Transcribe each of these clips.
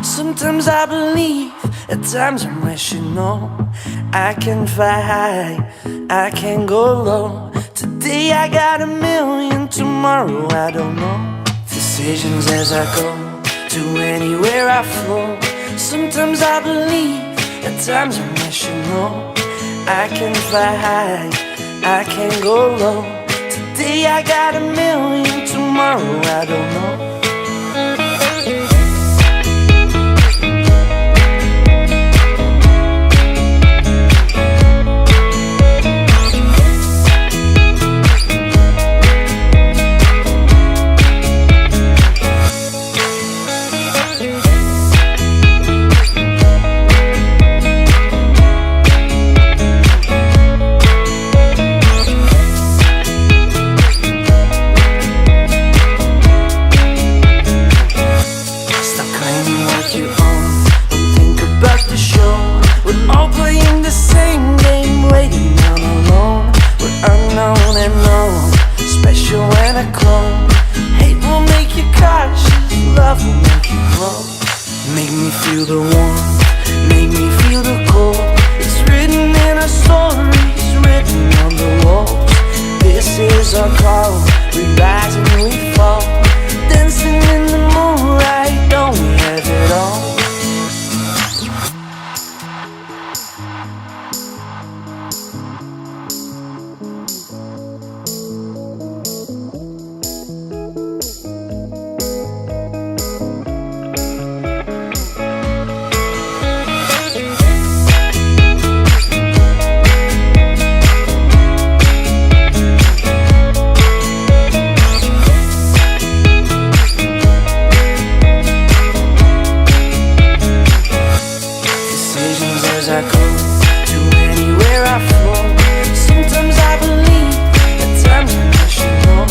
Sometimes I believe, at times I wish you know I can fly high, I can go low. Today I got a million, tomorrow I don't know. Decisions as I go, to anywhere I flow. Sometimes I believe, at times I wish you know I can fly high, I can go low. Today I got a million, tomorrow I don't know. gotta go. Hate will make you cautious, love will make you grow. Make me feel the warmth, make me feel the cold. It's written in our stories, written on the walls. This is our call, we rise and we fall. Dancing in the moonlight, don't we have it all? I go to anywhere I flow. Sometimes I believe, at times I wish you know.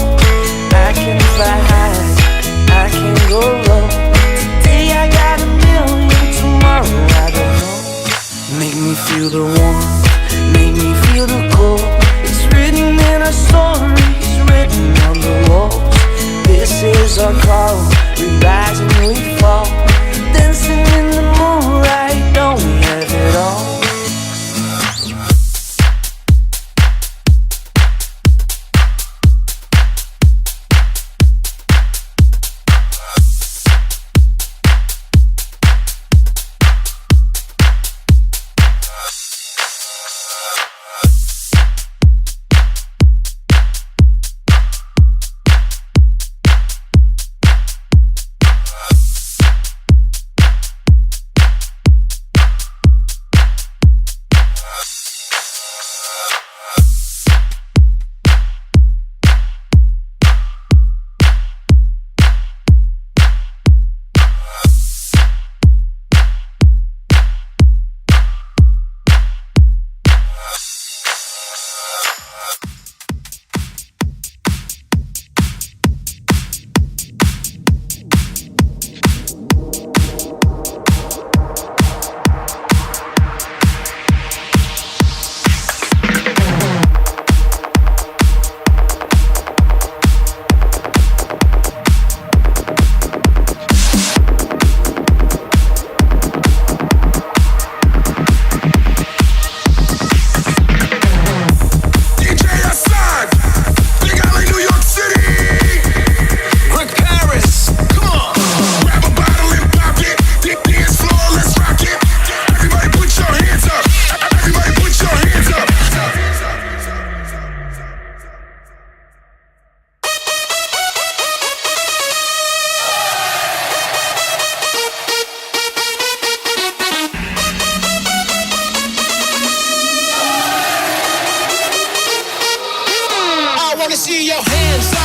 I can fly high, I can go low. Today I got a million, tomorrow I don't know. Make me feel the warmth, make me feel the cold. It's written in our stories, written on the walls. This is our call, we rise and we fall. Dancing in the moonlight, don't we have it all? See your hands.